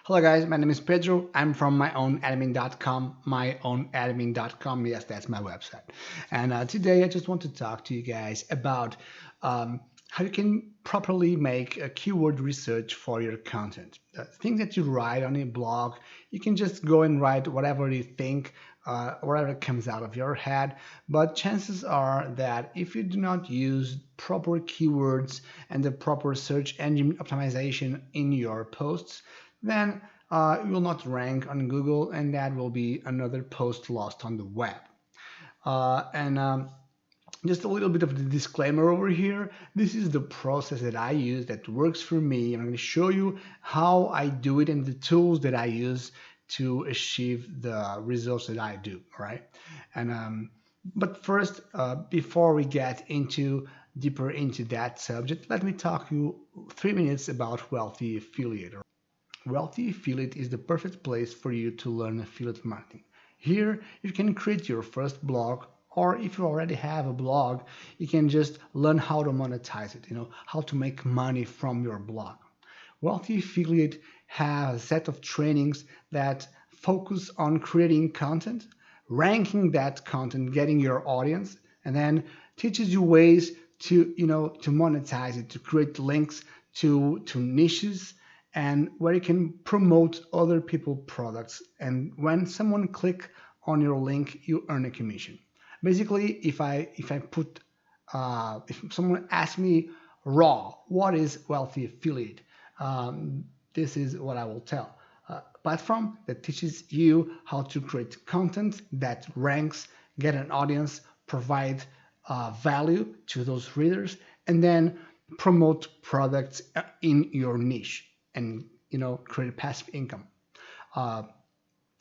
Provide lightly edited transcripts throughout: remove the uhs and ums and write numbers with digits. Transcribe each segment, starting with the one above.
Hello guys, my name is Pedro. I'm from myownadmin.com. Myownadmin.com. Yes, that's my website. And today I just want to talk to you guys about how you can properly make a keyword research for your content. Things that you write on a blog, you can just go and write whatever you think, whatever comes out of your head. But chances are that if you do not use proper keywords and the proper search engine optimization in your posts, then it will not rank on Google, and that will be another post lost on the web. And just a little bit of the disclaimer over here. This is the process that I use that works for me. I'm going to show you how I do it and the tools that I use to achieve the results that I do. All right. And but first, before we get into deeper into that subject, let me talk you 3 minutes about Wealthy Affiliate. Wealthy Affiliate is the perfect place for you to learn affiliate marketing. Here, you can create your first blog, or if you already have a blog, you can just learn how to monetize it, how to make money from your blog. Wealthy Affiliate has a set of trainings that focus on creating content, ranking that content, getting your audience, and then teaches you ways to monetize it, to create links to niches and where you can promote other people products, and when someone click on your link you earn a commission. Basically, if someone asks me raw what is Wealthy Affiliate, this is what I will tell. Platform that teaches you how to create content that ranks, get an audience, provide value to those readers, and then promote products in your niche and create passive income. Uh,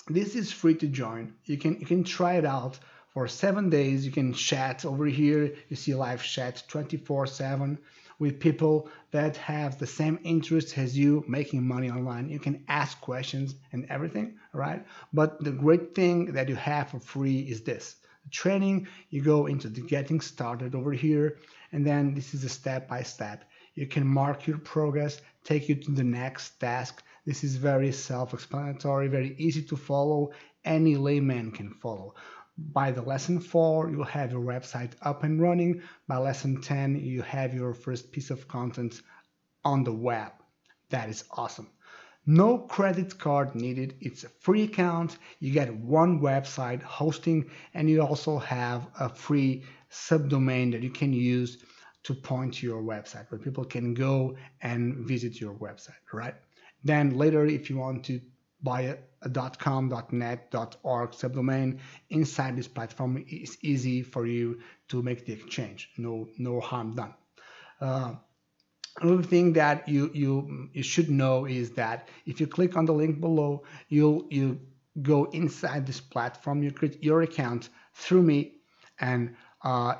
this is free to join. You can try it out for 7 days. You can chat over here. You see live chat 24/7 with people that have the same interests as you, making money online. You can ask questions and everything, right? But the great thing that you have for free is this training. You go into the getting started over here, and then this is a step by step. You can mark your progress, take you to the next task. This is very self-explanatory, very easy to follow. Any layman can follow. By the lesson 4, you'll have your website up and running. By lesson 10, you have your first piece of content on the web. That is awesome. No credit card needed. It's a free account. You get one website hosting, and you also have a free subdomain that you can use to point to your website where people can go and visit your website, right? Then later, if you want to buy a .com, .net, .org subdomain inside this platform, it's easy for you to make the exchange. No harm done. Uh, Another thing that you should know is that if you click on the link below, you go inside this platform, you create your account through me, and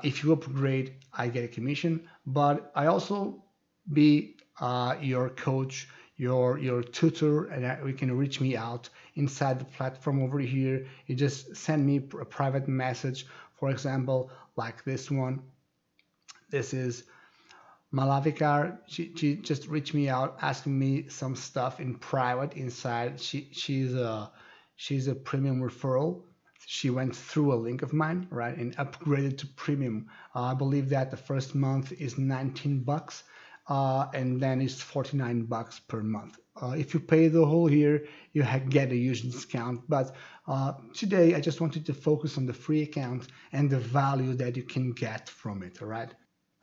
if you upgrade, I get a commission. But I also be your coach, your tutor, and you can reach me out inside the platform over here. You just send me a private message, for example, like this one. This is Malavikar. She just reached me out asking me some stuff in private inside. She's a premium referral. She went through a link of mine, right, and upgraded to premium. I believe that the first month is 19 bucks, and then it's 49 bucks per month. If you pay the whole year, you get a huge discount. But today, I just wanted to focus on the free account and the value that you can get from it. All right.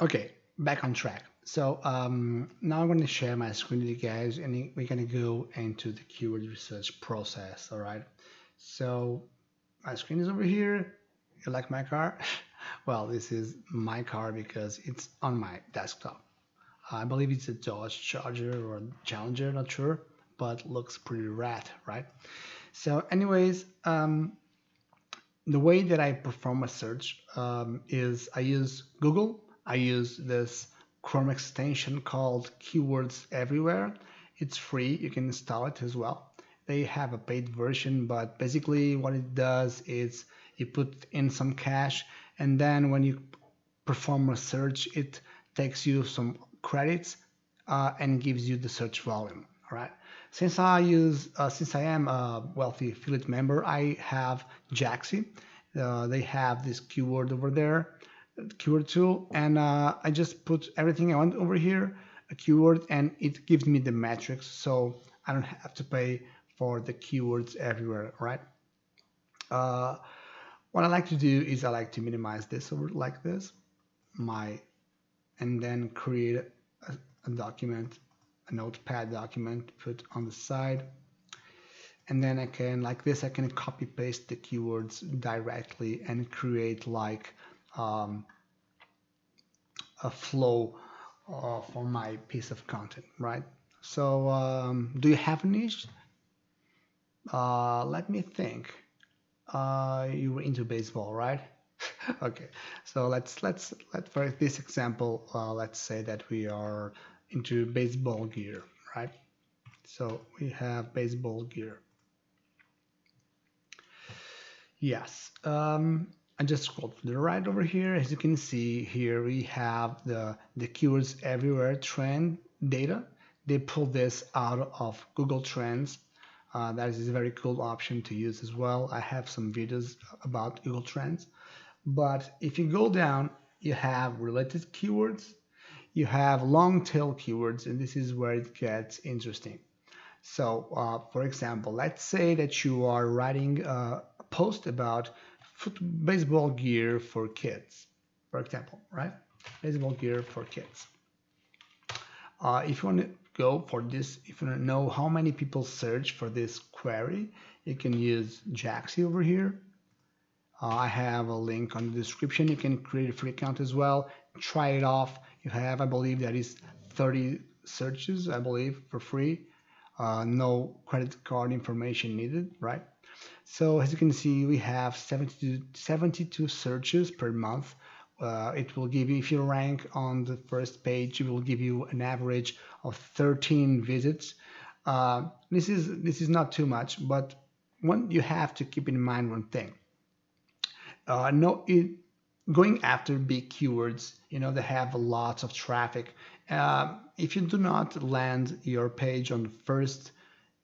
Okay, back on track. So now I'm going to share my screen with you guys, and we're going to go into the keyword research process. All right. So my screen is over here. You like my car? Well, this is my car because it's on my desktop. I believe it's a Dodge Charger or Challenger, not sure, but looks pretty rad, right? So, anyways, the way that I perform a search is I use Google. I use this Chrome extension called Keywords Everywhere. It's free. You can install it as well. They have a paid version, but basically what it does is you put in some cash, and then when you perform a search, it takes you some credits and gives you the search volume. All right. Since I am a wealthy affiliate member, I have Jaaxy. They have this keyword over there, keyword tool, and I just put everything I want over here, a keyword, and it gives me the metrics, so I don't have to pay for the keywords everywhere, right? Uh, what I like to do is I like to minimize this over like this, my, and then create a document, a notepad document, put on the side, and then I can, like this, I can copy paste the keywords directly and create like um, a flow for my piece of content, right? So do you have a niche? Let me think. You were into baseball, right? Okay, so let for this example, let's say that we are into baseball gear, right? So we have baseball gear. Yes. I just scrolled to the right over here. As you can see here, we have the keywords everywhere trend data. They pull this out of Google Trends. That is a very cool option to use as well. I have some videos about Google Trends. But if you go down, you have related keywords, you have long tail keywords, and this is where it gets interesting. So, for example, let's say that you are writing a post about baseball gear for kids, for example, right? Baseball gear for kids. If you want to go for this, if you want to know how many people search for this query, you can use Jaaxy over here. I have a link on the description. You can create a free account as well. Try it off. You have, I believe, that is 30 searches, I believe, for free. No credit card information needed, right? So as you can see, we have 72 searches per month. It will give you, if you rank on the first page, it will give you an average of 13 visits. This is not too much, but you have to keep in mind one thing. No, going after big keywords, they have lots of traffic. If you do not land your page on the first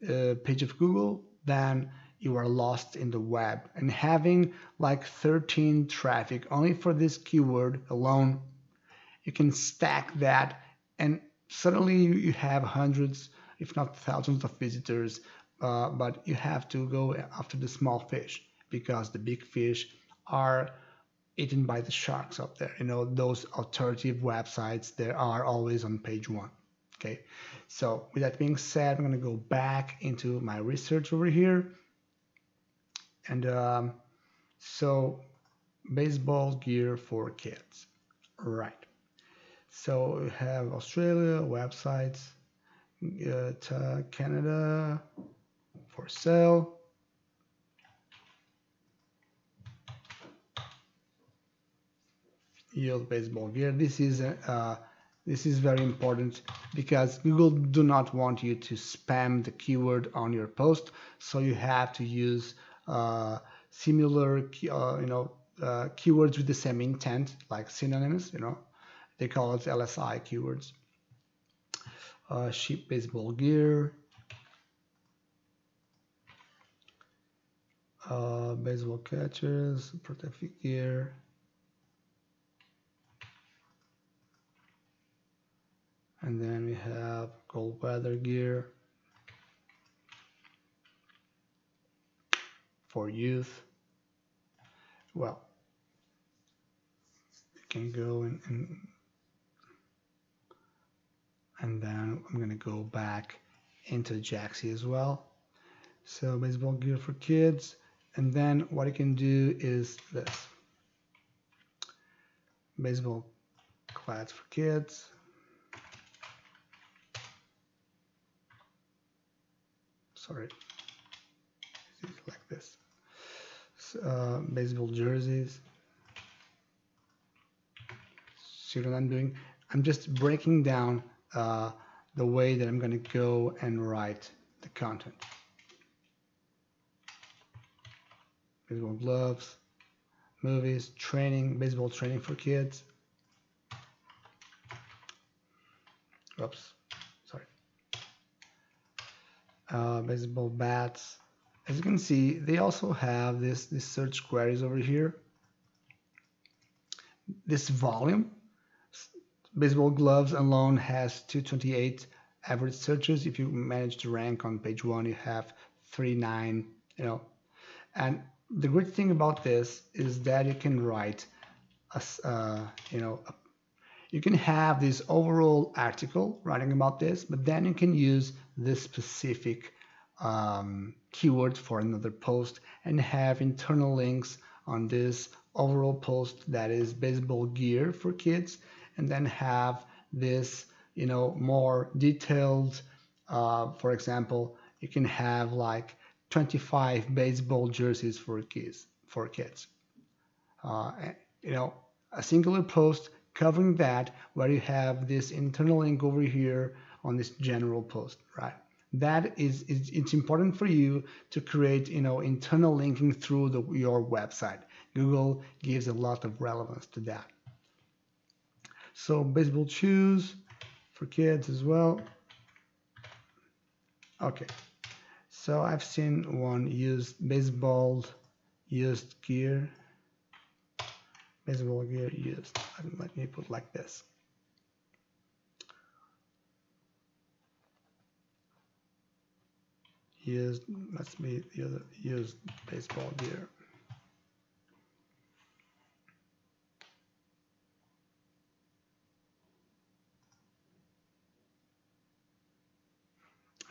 page of Google, then you are lost in the web. And having like 13 traffic only for this keyword alone, you can stack that, and suddenly you have hundreds, if not thousands of visitors. But you have to go after the small fish, because the big fish are eaten by the sharks up there. Those alternative websites, they are always on page one. Okay, so with that being said, I'm going to go back into my research over here. And so baseball gear for kids, right? So we have Australia websites, Canada for sale. Yield baseball gear. This is very important, because Google do not want you to spam the keyword on your post, so you have to use similar keywords with the same intent, like synonyms. They call it LSI keywords. Sheep baseball gear, baseball catchers, protective gear. And then we have cold weather gear for youth. Well, you can go and then I'm going to go back into Jaaxy as well. So baseball gear for kids. And then what you can do is this. Baseball clads for kids. Sorry, it's like this. Baseball jerseys. See what I'm doing? I'm just breaking down the way that I'm going to go and write the content. Baseball gloves, movies, training, baseball training for kids. Oops, sorry. baseball bats. As you can see, they also have this search queries over here. This volume, baseball gloves alone has 228 average searches. If you manage to rank on page one, you have 39, you know. And the great thing about this is that you can write, you can have this overall article writing about this, but then you can use this specific keyword for another post and have internal links on this overall post that is baseball gear for kids, and then have this, more detailed. For example, you can have like 25 baseball jerseys for kids. Uh, you know, a singular post covering that, where you have this internal link over here on this general post, right? That is, it's important for you to create, internal linking through your website. Google gives a lot of relevance to that. So baseball shoes for kids as well. Okay, so I've seen one used baseball used gear. Baseball gear used. Let me put like this. Used must be the other used baseball gear.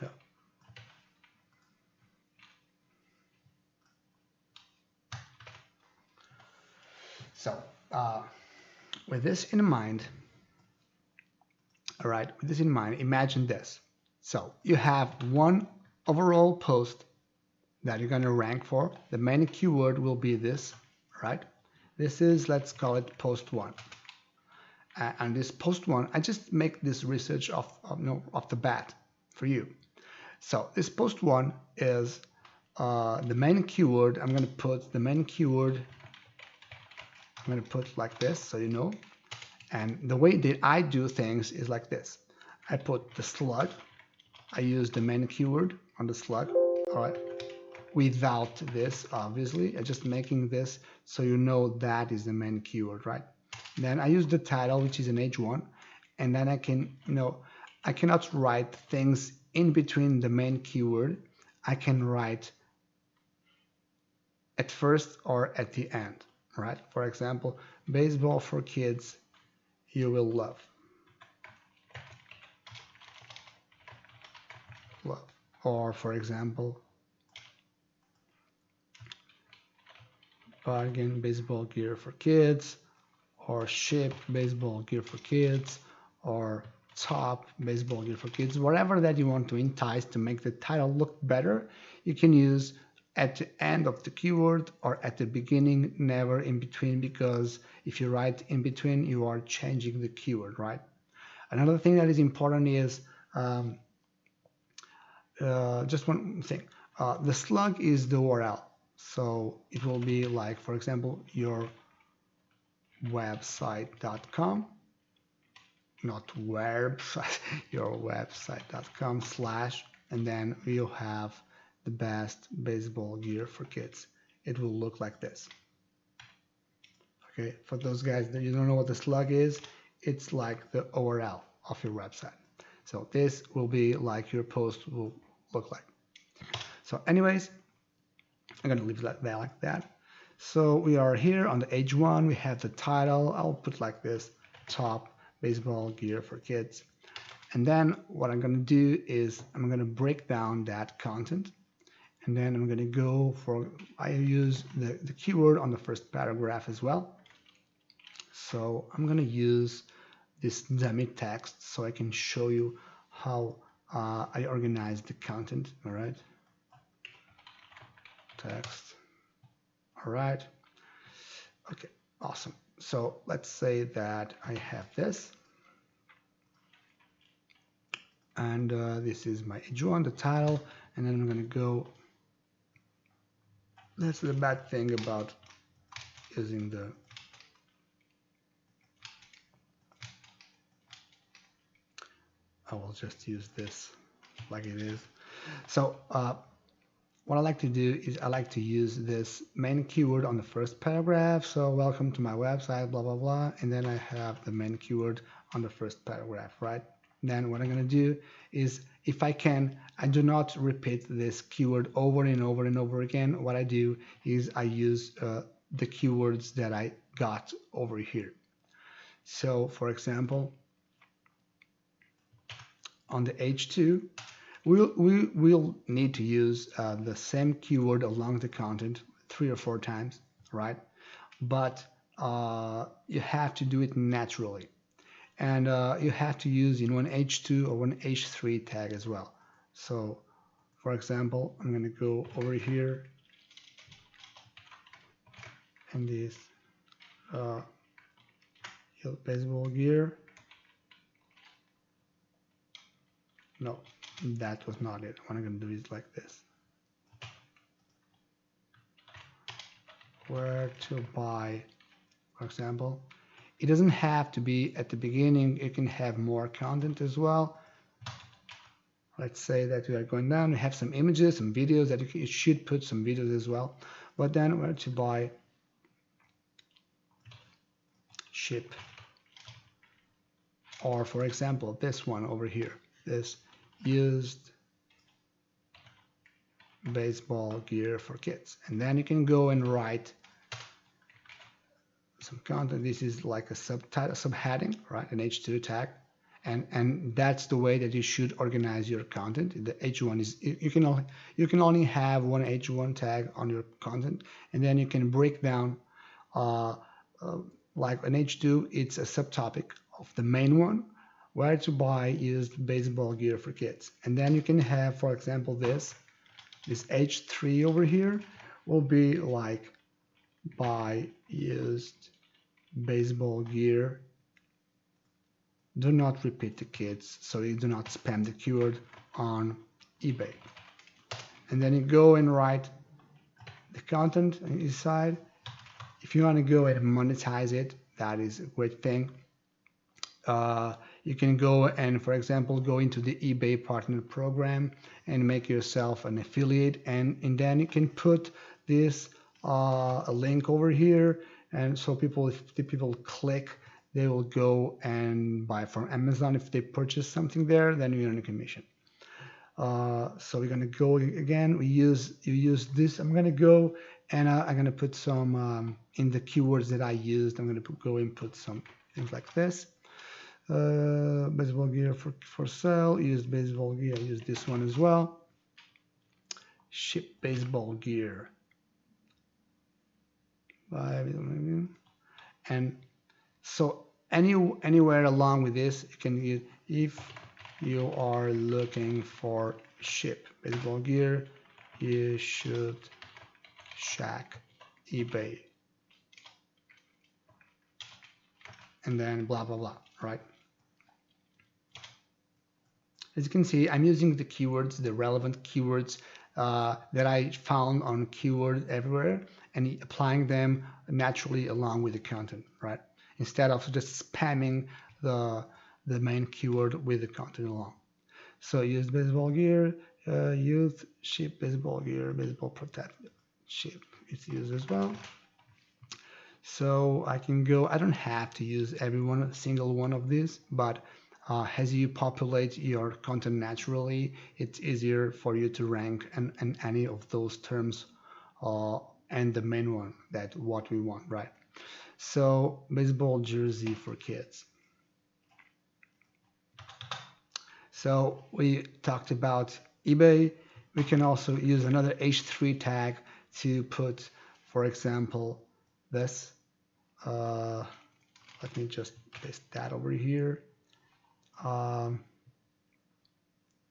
Yeah. So with this in mind, all right, with this in mind, imagine this. So you have one overall post that you're going to rank for. The main keyword will be this, right? This is, let's call it post one. And this post one, I just make this research off the bat for you. So this post one is the main keyword. I'm going to put the main keyword. I'm going to put like this, so you know. And the way that I do things is like this. I put the slug. I use the main keyword on the slug. All right. Without this, obviously, I'm just making this so you know that is the main keyword, right? Then I use the title, which is an H1, and then I can, I cannot write things in between the main keyword. I can write at first or at the end, right? For example, baseball for kids, you will love. Love. Or for example, bargain baseball gear for kids, or ship baseball gear for kids, or top baseball gear for kids. Whatever that you want to entice to make the title look better, you can use at the end of the keyword or at the beginning, never in between, because if you write in between, you are changing the keyword, right? Another thing that is important is just one thing. The slug is the URL. So it will be like, for example, your website.com, not website, your website.com / and then you have the best baseball gear for kids. It will look like this. Okay, for those guys that you don't know what the slug is, it's like the URL of your website. So this will be like your post will look like. So anyways, I'm gonna leave that there like that. So we are here on the H1, we have the title. I'll put like this, top baseball gear for kids. And then what I'm gonna do is I'm gonna break down that content. And then I'm gonna go for, I use the keyword on the first paragraph as well. So I'm gonna use this dummy text so I can show you how I organize the content, all right? Text. All right. Okay, awesome. So let's say that I have this. And this is my H1, the title. And then I'm going to go. That's the bad thing about using the. I will just use this like it is. So what I like to do is I like to use this main keyword on the first paragraph. So welcome to my website, blah, blah, blah. And then I have the main keyword on the first paragraph, right? Then what I'm going to do is, if I can, I do not repeat this keyword over and over and over again. What I do is I use the keywords that I got over here. So for example, on the H2, we'll need to use the same keyword along the content 3 or 4 times, right? But you have to do it naturally. And you have to use in one H2 or one H3 tag as well. So for example, I'm going to go over here and this baseball gear. No, that was not it. What I'm going to do is like this. Where to buy, for example. It doesn't have to be at the beginning. You can have more content as well. Let's say that we are going down. We have some images, some videos that you should put some videos as well. But then where to buy, ship. Or for example, this one over here, this used baseball gear for kids. And then you can go and write some content. This is like a subtitle, subheading, right? An H2 tag. And that's the way that you should organize your content. The H1 is, you can only have one H1 tag on your content, and then you can break down like an H2. It's a subtopic of the main one, where to buy used baseball gear for kids. And then you can have, for example, this H3 over here will be like buy used baseball gear. Do not repeat the kids, so you do not spam the keyword on eBay. And then you go and write the content on each side. If you want to go and monetize it, that is a great thing. You can go and, for example, go into the eBay partner program and make yourself an affiliate, and then you can put this a link over here, and so people, if the people click, they will go and buy from Amazon. If they purchase something there, then you earn a commission. So we're gonna go again. You use this. I'm gonna go and I'm gonna put some in the keywords that I used. I'm gonna go and put some things like this. Baseball gear for sale. Use baseball gear. Use this one as well. Ship baseball gear. And so anywhere along with this, you can use, if you are looking for ship baseball gear, you should check eBay. And then blah, blah, blah, right? As you can see, I'm using the keywords, the relevant keywords that I found on Keyword Everywhere, and applying them naturally along with the content, right? Instead of just spamming the main keyword with the content along. So use baseball gear, youth, ship baseball gear, baseball protective, ship, it's used as well. So I can go, I don't have to use every single one of these, but as you populate your content naturally, it's easier for you to rank and any of those terms and the main one, that what we want, right? So baseball jersey for kids. So we talked about eBay. We can also use another H3 tag to put, for example, this. Let me just paste that over here.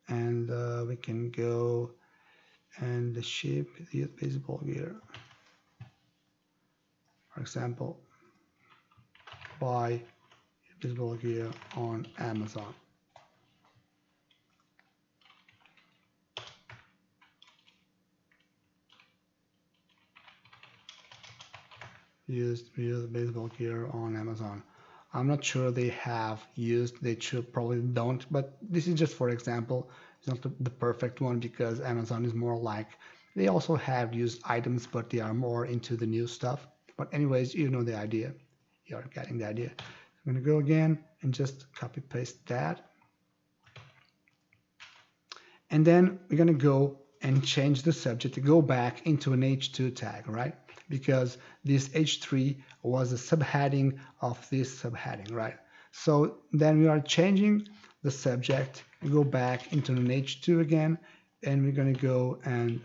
And we can go and ship the baseball gear. For example, buy baseball gear on Amazon. Used baseball gear on Amazon. I'm not sure they have used, they should probably don't, but this is just for example. It's not the perfect one because Amazon is more like, they also have used items, but they are more into the new stuff. But anyways, you know the idea. You're getting the idea. I'm going to go again and just copy paste that. And then we're going to go and change the subject to go back into an H2 tag, right? Because this H3 was a subheading of this subheading, right? So then we are changing the subject and go back into an H2 again, and we're going to go and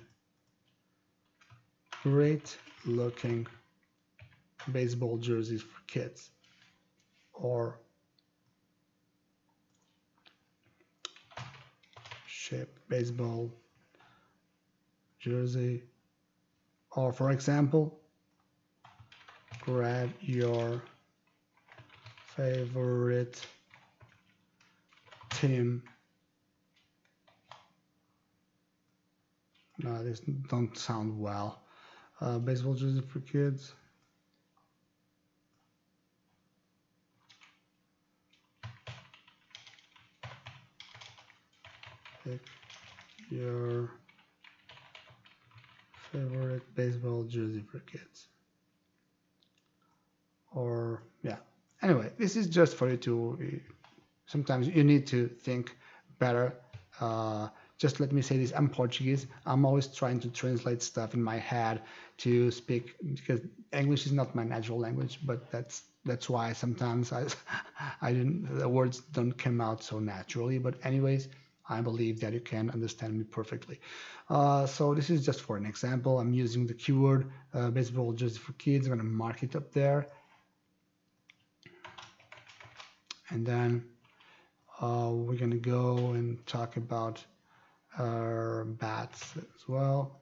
great looking baseball jerseys for kids, or shape baseball jersey, or for example, grab your favorite team. No, this don't sound well. Baseball jersey for kids. Pick your favorite baseball jersey for kids. Or yeah. Anyway, this is just for you to. Sometimes you need to think better. Just let me say this: I'm Portuguese. I'm always trying to translate stuff in my head to speak because English is not my natural language. But that's why sometimes the words don't come out so naturally. But anyways, I believe that you can understand me perfectly. So this is just for an example. I'm using the keyword baseball jersey for kids. I'm gonna mark it up there, and then we're gonna go and talk about bats as well.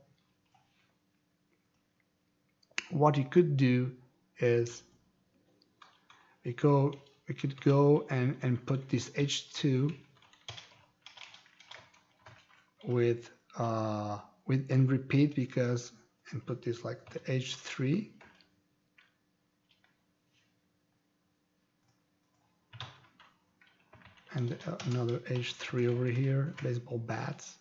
What you could do is we could go and put this H2 with and repeat because and put this like the H3 and another H3 over here, baseball bats.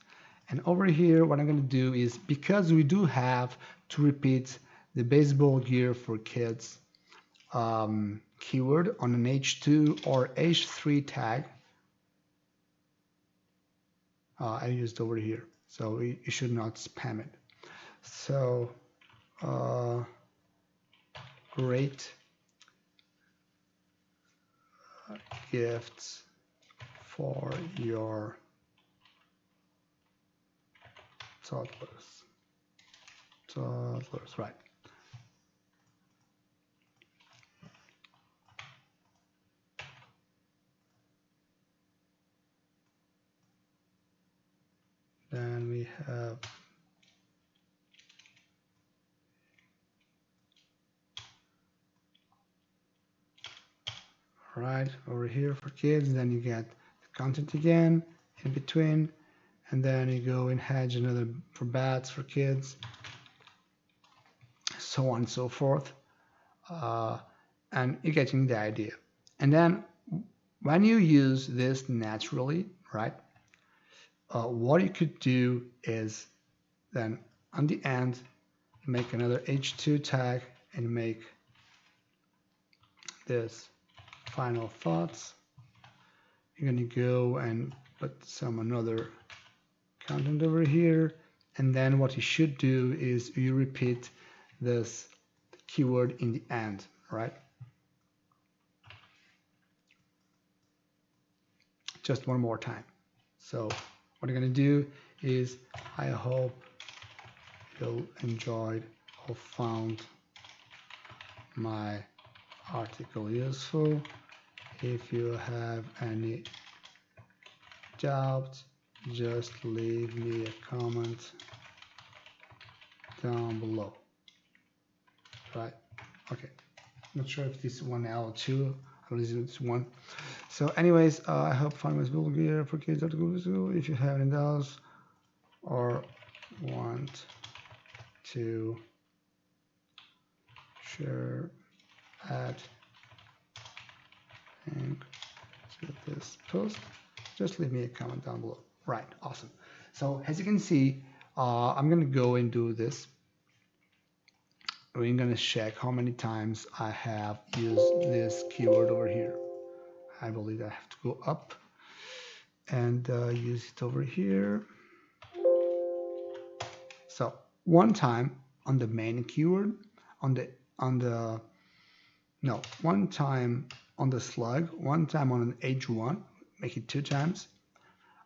And over here, what I'm going to do is, because we do have to repeat the baseball gear for kids keyword on an H2 or H3 tag, I used over here. So you should not spam it. So great gifts for your toddlers, right? Then we have right over here for kids. Then you get the content again in between, and then you go and hedge another for bats for kids, so on and so forth. And you're getting the idea. And then when you use this naturally, right? What you could do is then on the end make another H2 tag and make this final thoughts. You're going to go and put some another content over here, and then what you should do is you repeat this keyword in the end, right? Just one more time. So what you're going to do is, I hope you enjoyed or found my article useful. If you have any doubt, just leave me a comment down below. Right? Okay. Not sure if this is 1L or 2. I believe it's 1. So anyways, I hope you found this video for kids at Google. If you have any doubts or want to share at And to this post, just leave me a comment down below. Right, awesome. So as you can see, I'm gonna go and do this. We're gonna check how many times I have used this keyword over here. I believe I have to go up and use it over here. So one time on the main keyword, one time on the slug, one time on an H1, make it 2 times.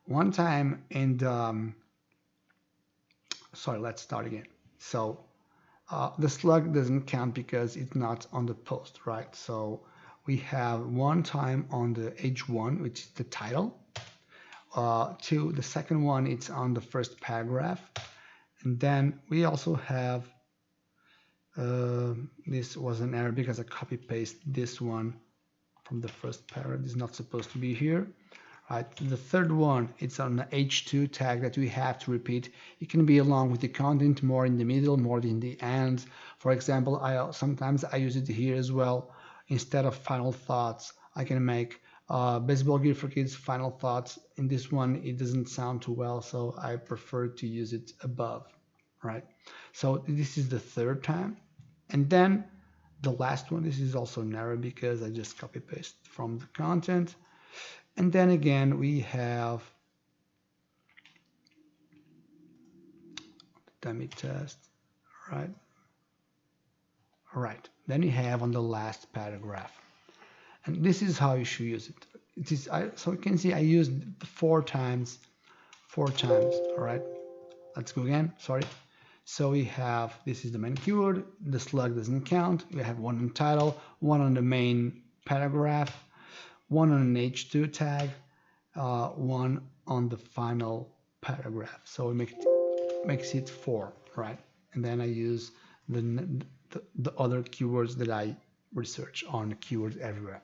One time in the, sorry, let's start again. So the slug doesn't count because it's not on the post, right? So we have one time on the H1, which is the title. Two, the second one, it's on the first paragraph. And then we also have, this was an error because I copy paste this one from the first paragraph. It's not supposed to be here. Right. The third one, it's on the H2 tag that we have to repeat. It can be along with the content, more in the middle, more in the end. For example, sometimes I use it here as well. Instead of final thoughts, I can make baseball gear for kids final thoughts. In this one, it doesn't sound too well, so I prefer to use it above. Right. So this is the third time. And then the last one, this is also an error because I just copy paste from the content. And then again, we have dummy test, right? All right. Then you have on the last paragraph, and this is how you should use it. So you can see I used 4 times. All right. Let's go again. Sorry. So we have, this is the main keyword. The slug doesn't count. We have one in title, one on the main paragraph, one on an H2 tag, one on the final paragraph. So we makes it 4, right? And then I use the other keywords that I research on Keywords Everywhere.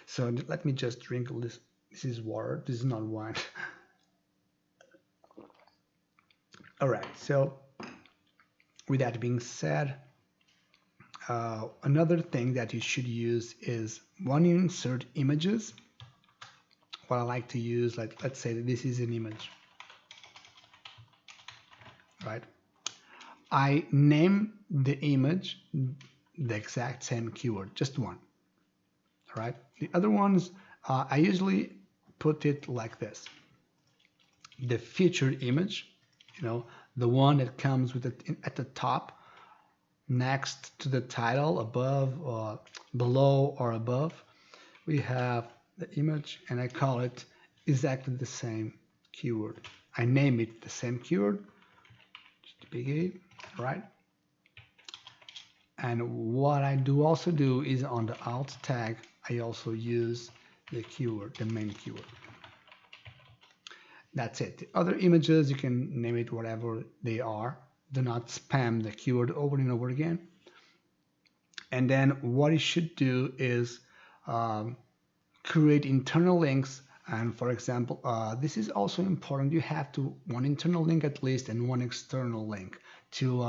So let me just drink this. This is water. This is not wine. All right. So with that being said, another thing that you should use is when you insert images. What I like to use, like let's say that this is an image, right? I name the image the exact same keyword, just one, right? The other ones, I usually put it like this. The featured image, the one that comes with it at the top, next to the title, above or below or above, we have the image, and I call it exactly the same keyword. I name it the same keyword, just a big A, right? And what I also do is on the alt tag, I also use the keyword, the main keyword. That's it. The other images, you can name it whatever they are. Do not spam the keyword over and over again. And then what you should do is create internal links. And for example, this is also important. You have one internal link at least and one external link to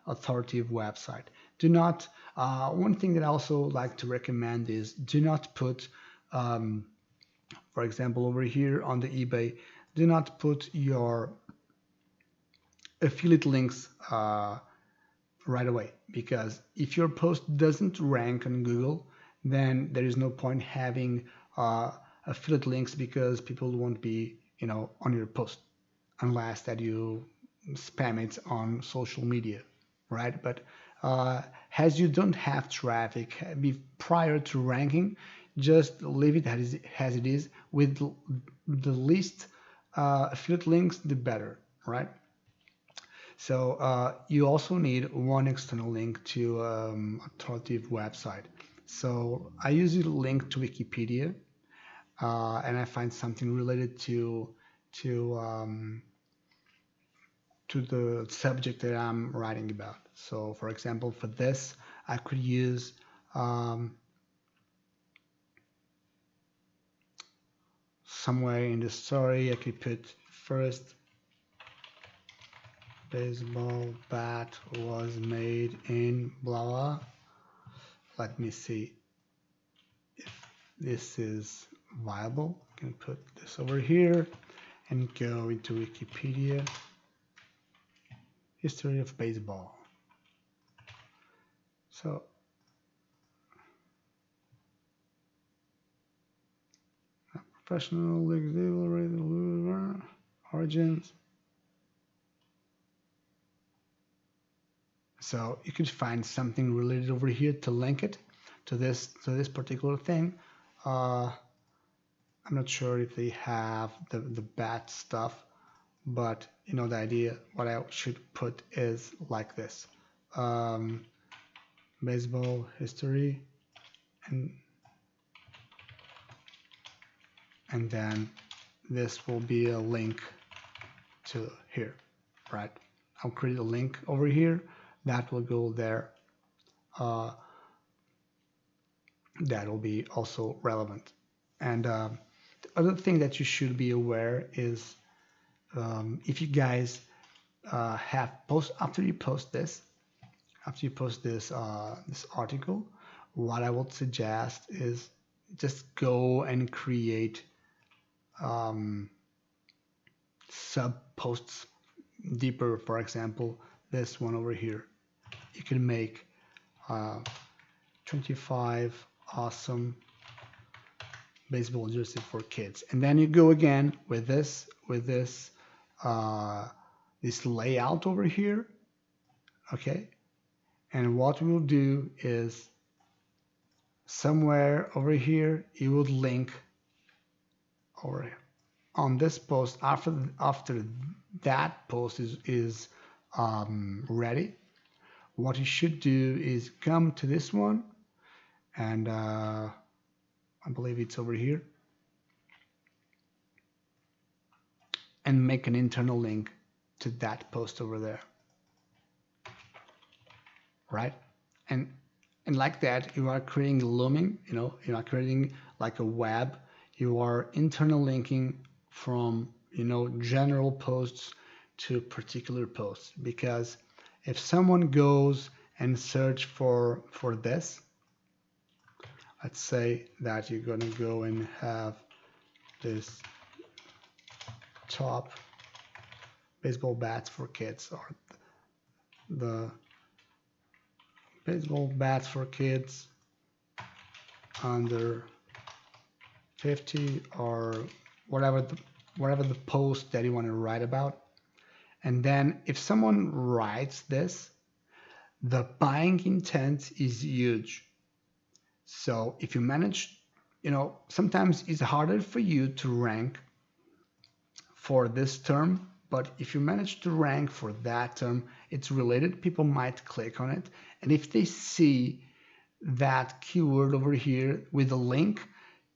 authoritative website. Do not, one thing that I also like to recommend is do not put, for example, over here on the eBay, do not put your affiliate links right away, because if your post doesn't rank on Google, then there is no point having affiliate links, because people won't be on your post unless that you spam it on social media, right? But as you don't have traffic prior to ranking, just leave it as it is. With the least affiliate links, the better, right? So you also need one external link to authoritative website. So I usually link to Wikipedia, and I find something related to the subject that I'm writing about. So for example, for this, I could use somewhere in the story, I could put first baseball bat was made in blah blah. Let me see if this is viable. You can put this over here and go into Wikipedia, history of baseball. So professional league origins. So you could find something related over here to link it to this particular thing. I'm not sure if they have the bat stuff, but you know the idea. What I should put is like this: baseball history, and then this will be a link to here, right? I'll create a link over here that will go there. That will be also relevant. And the other thing that you should be aware is if you guys have after you post this this article, what I would suggest is just go and create sub posts deeper. For example, this one over here, you can make 25 awesome baseball jersey for kids, and then you go again with this this layout over here. Okay, and what we'll do is somewhere over here you would link over on this post. After that post is ready, what you should do is come to this one, and I believe it's over here, and make an internal link to that post over there, right? And like that, you are creating looming, you're not creating like a web, you are internal linking from, general posts to particular posts. Because if someone goes and search for this, let's say that you're going to go and have this top baseball bats for kids, or the baseball bats for kids under 50, or whatever the post that you want to write about. And then if someone writes this, the buying intent is huge. So if you manage, sometimes it's harder for you to rank for this term, but if you manage to rank for that term, it's related, people might click on it. And if they see that keyword over here with a link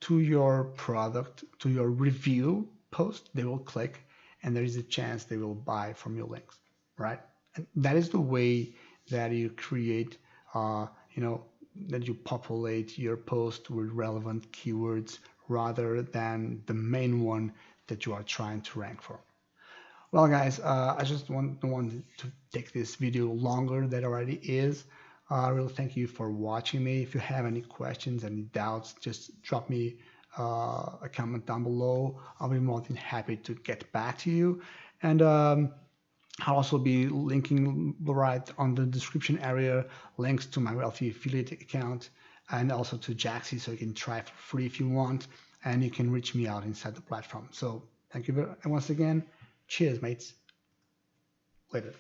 to your product, to your review post, they will click, and there is a chance they will buy from your links, right? And that is the way that you create, that you populate your post with relevant keywords rather than the main one that you are trying to rank for. Well, guys, I just want to take this video longer than it already is. I really thank you for watching me. If you have any questions, any doubts, just drop me a comment down below. I'll be more than happy to get back to you. And I'll also be linking right on the description area links to my Wealthy affiliate account, and also to Jaaxy, so you can try for free if you want, and you can reach me out inside the platform. So thank you, and once again, cheers, mates. Later.